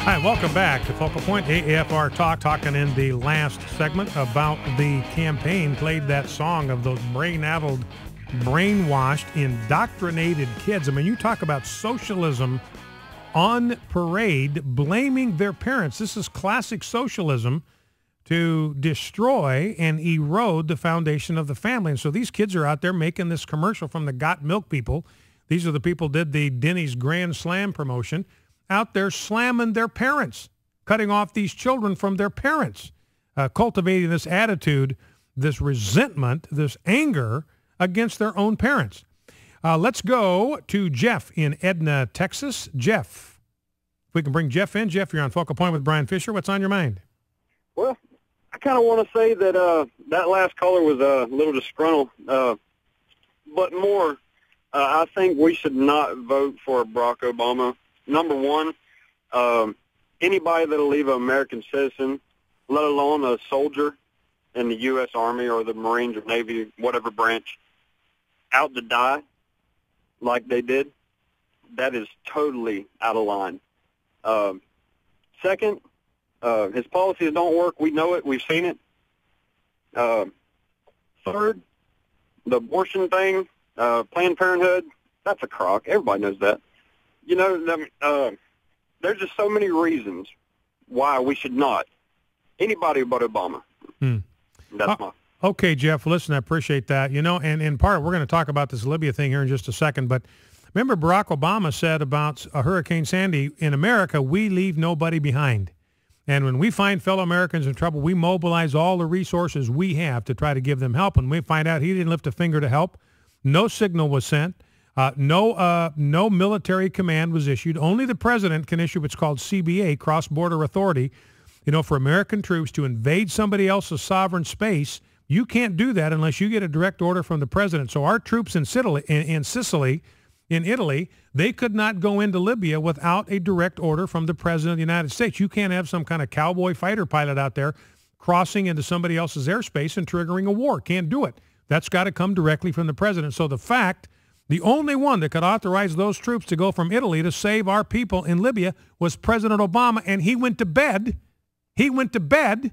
Hi, welcome back to Focal Point, AAFR Talk, talking in the last segment about the campaign, played that song of those brain-addled, brainwashed, indoctrinated kids. I mean, you talk about socialism on parade, blaming their parents. This is classic socialism to destroy and erode the foundation of the family. And so these kids are out there making this commercial from the Got Milk people. These are the people who did the Denny's Grand Slam promotion, out there slamming their parents, cutting off these children from their parents, cultivating this attitude, this resentment, this anger against their own parents. Let's go to Jeff in Edna, Texas. Jeff, if we can bring Jeff in. Jeff, you're on Focal Point with Brian Fisher. What's on your mind? Well, I kind of want to say that that last caller was a little disgruntled, but more, I think we should not vote for Barack Obama. Number one, anybody that will leave an American citizen, let alone a soldier in the U.S. Army or the Marines or Navy, whatever branch, out to die like they did, that is totally out of line. Second, his policies don't work. We know it. We've seen it. Third, the abortion thing, Planned Parenthood, that's a crock. Everybody knows that. You know, there's just so many reasons why we should not. Anybody but Obama. That's my... Okay, Jeff, listen, I appreciate that. You know, and in part, we're going to talk about this Libya thing here in just a second, but remember Barack Obama said about Hurricane Sandy, in America, we leave nobody behind. And when we find fellow Americans in trouble, we mobilize all the resources we have to try to give them help. And we find out he didn't lift a finger to help. No signal was sent. No military command was issued. Only the president can issue what's called CBA, cross-border authority. You know, for American troops to invade somebody else's sovereign space, you can't do that unless you get a direct order from the president. So our troops in Sicily, in Italy, they could not go into Libya without a direct order from the president of the United States. You can't have some kind of cowboy fighter pilot out there crossing into somebody else's airspace and triggering a war. Can't do it. That's got to come directly from the president. So the only one that could authorize those troops to go from Italy to save our people in Libya was President Obama, and he went to bed. He went to bed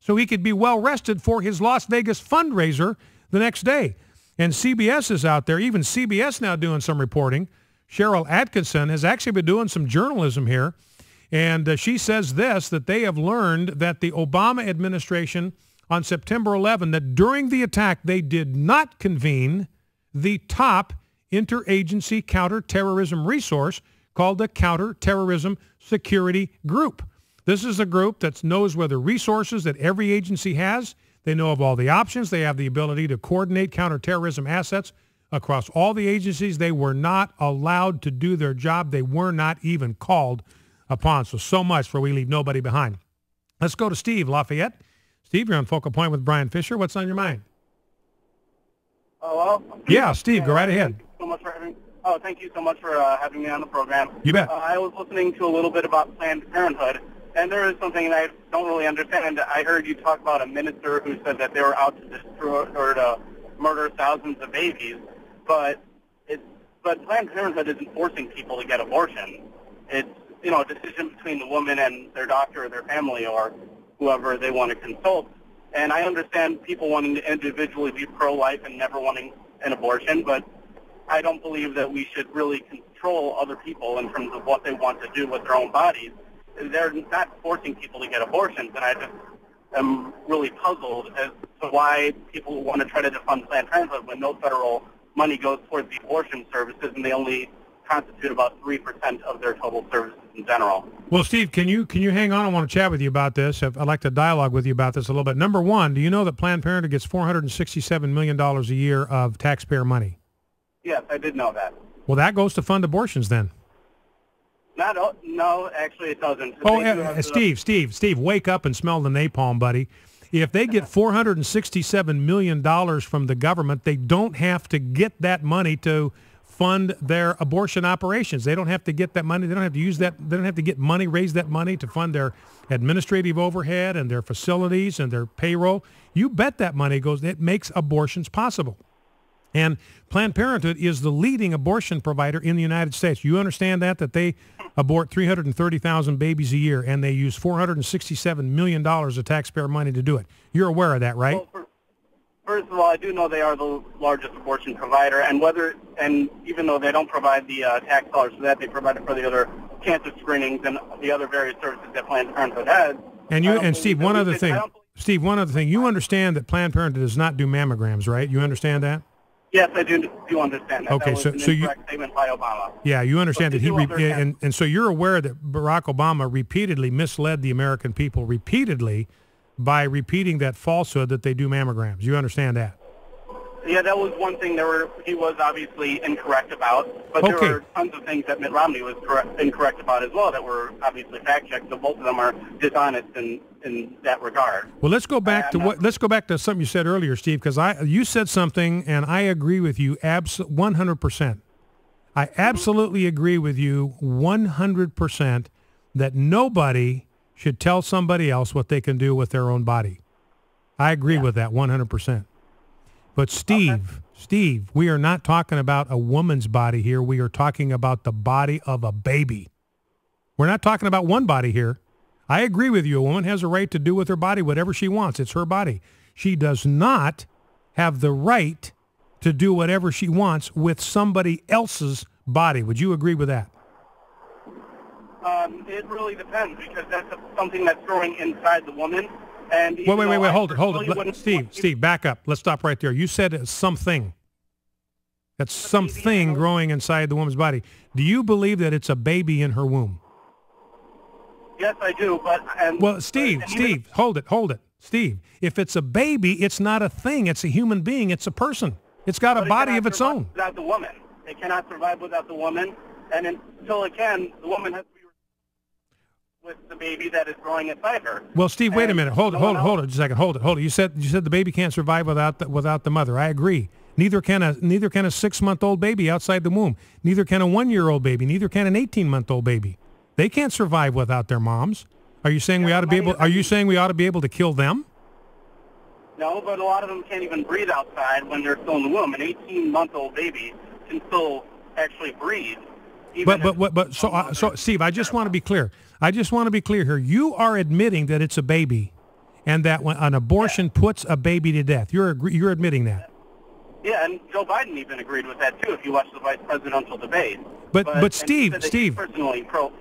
so he could be well rested for his Las Vegas fundraiser the next day. And CBS is out there, even CBS now doing some reporting. Cheryl Atkinson has actually been doing some journalism here, and she says this, that they have learned that the Obama administration on September 11, that during the attack they did not convene the top interagency counterterrorism resource called the Counterterrorism Security Group. This is a group that knows where the resources that every agency has. They know of all the options. They have the ability to coordinate counterterrorism assets across all the agencies. They were not allowed to do their job. They were not even called upon. So much for we leave nobody behind. Let's go to Steve Lafayette. Steve, you're on Focal Point with Brian Fisher. What's on your mind? Hello? Yeah, Steve, go right ahead. Thank you so much for having me on the program. You bet. I was listening to a little bit about Planned Parenthood, and there is something I don't really understand. I heard you talk about a minister who said that they were out to destroy or to murder thousands of babies, but Planned Parenthood isn't forcing people to get abortions. It's, you know, a decision between the woman and their doctor or their family or whoever they want to consult. And I understand people wanting to individually be pro-life and never wanting an abortion, but I don't believe that we should really control other people in terms of what they want to do with their own bodies. They're not forcing people to get abortions, and I just am really puzzled as to why people want to try to defund Planned Parenthood when no federal money goes towards the abortion services, and they only constitute about 3% of their total services in general. Well, Steve, can you hang on? I want to chat with you about this. I'd like to dialogue with you about this a little bit. Number one, do you know that Planned Parenthood gets $467 million a year of taxpayer money? Yes, I did know that. Well, that goes to fund abortions then. No, actually it doesn't. Oh, Steve, wake up and smell the napalm, buddy. If they get $467 million from the government, they don't have to get that money to fund their abortion operations. They don't have to get that money. They don't have to use that. They don't have to get money, raise that money to fund their administrative overhead and their facilities and their payroll. You bet that money goes, it makes abortions possible. And Planned Parenthood is the leading abortion provider in the United States. You understand that they abort 330,000 babies a year, and they use $467 million of taxpayer money to do it. You're aware of that, right? Well, first of all, I do know they are the largest abortion provider, and even though they don't provide the tax dollars for that, they provide it for the other cancer screenings and the other various services that Planned Parenthood has. And Steve, one other thing. Steve, one other thing. You understand that Planned Parenthood does not do mammograms, right? You understand that? Yes, I do understand that. Okay, that was an incorrect statement by Obama. Yeah, you understand that and so you're aware that Barack Obama repeatedly misled the American people by repeating that falsehood that they do mammograms. You understand that? Yeah, that was one thing he was obviously incorrect about, but there were tons of things that Mitt Romney was incorrect about as well that were obviously fact-checked, so both of them are dishonest in that regard. Well, let's go back to something you said earlier, Steve, because you said something, and I agree with you 100%. I absolutely agree with you 100% that nobody should tell somebody else what they can do with their own body. I agree with that 100%. But Steve, we are not talking about a woman's body here. We are talking about the body of a baby. We're not talking about one body here. I agree with you. A woman has a right to do with her body whatever she wants. It's her body. She does not have the right to do whatever she wants with somebody else's body. Would you agree with that? It really depends, because that's something that's growing inside the woman. And wait, hold it. Steve, back up. Let's stop right there. You said it's something. That's something growing inside the woman's body. Do you believe that it's a baby in her womb? Yes, I do. Steve, hold it. Steve, if it's a baby, it's not a thing. It's a human being. It's a person. It's got a body of its own. Without the woman. It cannot survive without the woman. And until it can, the woman has to be with the baby that is growing inside her. Well, Steve, wait a minute. Hold it just a second. Hold it. You said the baby can't survive without the mother. I agree. Neither can a 6-month-old baby outside the womb. Neither can a 1-year-old baby. Neither can an 18-month-old baby. They can't survive without their moms. Are you saying we ought to be able? Are you saying we ought to be able to kill them? No, but a lot of them can't even breathe outside when they're still in the womb. An 18-month-old baby can still actually breathe. So Steve, I just want to be clear. Here. You are admitting that it's a baby, and that when an abortion puts a baby to death. You're admitting that. Yeah, and Joe Biden even agreed with that too. If you watch the vice presidential debate. But Steve, personally pro.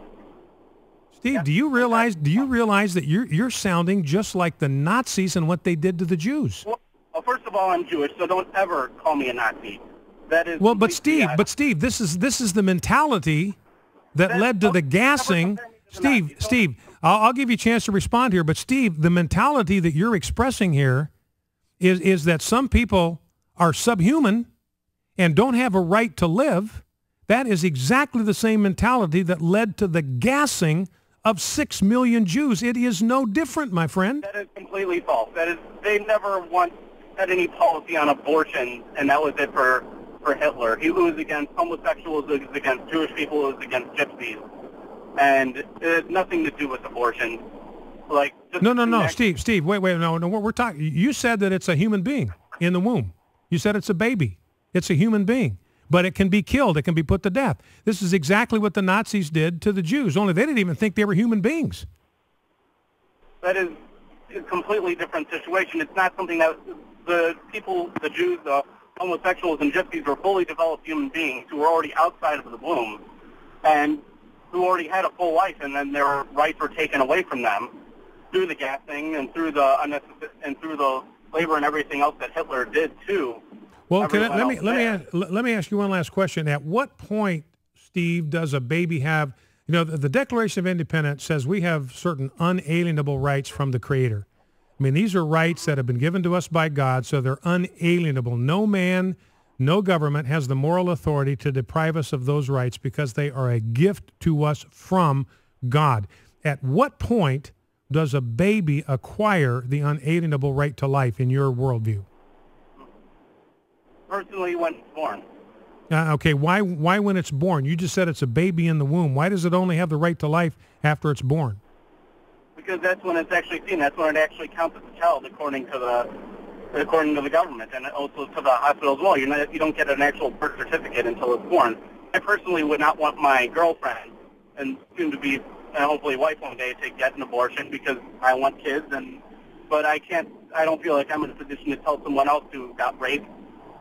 Steve, do you realize that you're sounding just like the Nazis and what they did to the Jews? Well, first of all, I'm Jewish, so don't ever call me a Nazi. That is but Steve, this is the mentality that led to the gassing. Steve, I'll give you a chance to respond here, but Steve, the mentality that you're expressing here is that some people are subhuman and don't have a right to live. That is exactly the same mentality that led to the gassing of 6 million Jews. It is no different, my friend. That is completely false. They never once had any policy on abortion, and that was it for Hitler. He was against homosexuals, he was against Jewish people, he was against gypsies. And it has nothing to do with abortion. No, Steve, wait, no, we're talking. You said that it's a human being in the womb. You said it's a baby. It's a human being. But it can be killed. It can be put to death. This is exactly what the Nazis did to the Jews, only they didn't even think they were human beings. That is a completely different situation. It's not something that the people, the Jews, the homosexuals and gypsies were fully developed human beings who were already outside of the womb and who already had a full life, and then their rights were taken away from them through the gassing and through the labor and everything else that Hitler did too. Well, let me ask you one last question. At what point, Steve, does a baby have? The Declaration of Independence says we have certain unalienable rights from the Creator. I mean, these are rights that have been given to us by God, so they're unalienable. No man, no government has the moral authority to deprive us of those rights because they are a gift to us from God. At what point does a baby acquire the unalienable right to life in your worldview? Personally, when it's born. Okay, why when it's born? You just said it's a baby in the womb. Why does it only have the right to life after it's born? Because that's when it's actually seen. That's when it actually counts as a child, according to according to the government, and also to the hospital as well. You don't get an actual birth certificate until it's born. I personally would not want my girlfriend, and soon to be hopefully wife one day, to get an abortion because I want kids, but I don't feel like I'm in a position to tell someone else who got raped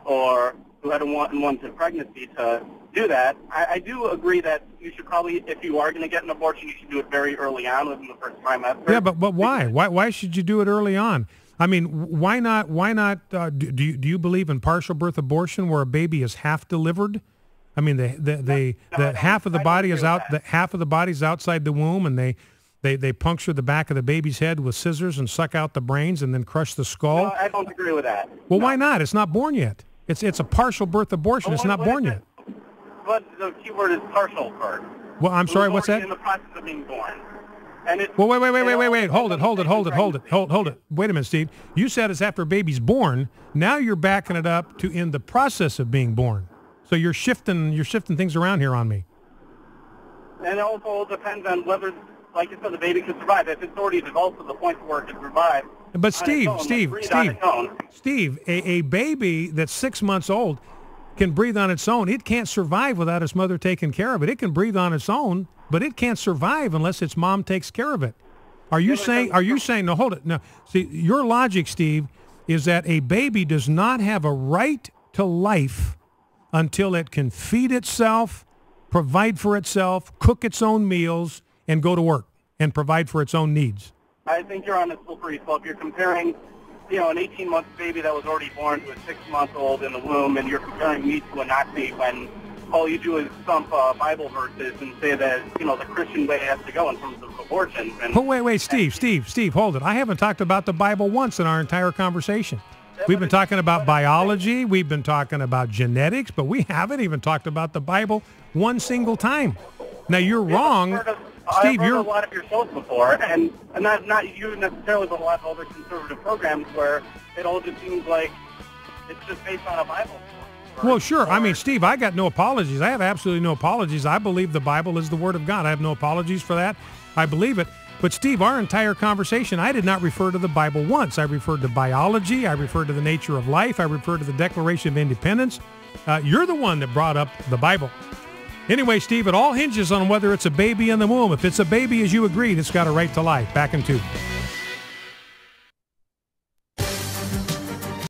or who had an unwanted pregnancy to do that. I do agree that you should probably, if you are going to get an abortion, you should do it very early on within the first trimester. Yeah, but why? Why should you do it early on? I mean, why not? Do you believe in partial birth abortion where a baby is half delivered? I mean, the half of the body is out. The half of the body's outside the womb, and they puncture the back of the baby's head with scissors and suck out the brains and then crush the skull. No, I don't agree with that. Well, why not? It's not born yet. It's a partial birth abortion. It's not born yet. But the key word is partial birth. Well, I'm sorry. What's that? In the process of being born. And well, wait. Hold it. Wait a minute, Steve. You said it's after a baby's born. Now you're backing it up to in the process of being born. So you're shifting things around here on me. And it also depends on whether, like you said, the baby can survive. If it's already developed to the point where it can survive. But Steve, a baby that's 6 months old can breathe on its own. It can't survive without its mother taking care of it. It can breathe on its own, but it can't survive unless its mom takes care of it. Are you saying, no, hold it. No, see, your logic, Steve, is that a baby does not have a right to life until it can feed itself, provide for itself, cook its own meals, and go to work and provide for its own needs. I think you're on a slippery slope. You're comparing, an 18-month baby that was already born to a 6-month-old in the womb, and you're comparing me to a Nazi when all you do is thump Bible verses and say that, the Christian way has to go in terms of abortion. Oh, wait, Steve, hold it. I haven't talked about the Bible once in our entire conversation. We've been talking about biology. We've been talking about genetics, but we haven't even talked about the Bible one single time. Now, you're wrong. Steve, I've heard a lot of your shows before, and not you necessarily, but a lot of other conservative programs where it all just seems like it's just based on a Bible. Well, sure. I mean, Steve, I got no apologies. I have absolutely no apologies. I believe the Bible is the Word of God. I have no apologies for that. I believe it. But, Steve, our entire conversation, I did not refer to the Bible once. I referred to biology. I referred to the nature of life. I referred to the Declaration of Independence. You're the one that brought up the Bible. Anyway, Steve, it all hinges on whether it's a baby in the womb. If it's a baby, as you agreed, it's got a right to life. Back in 2.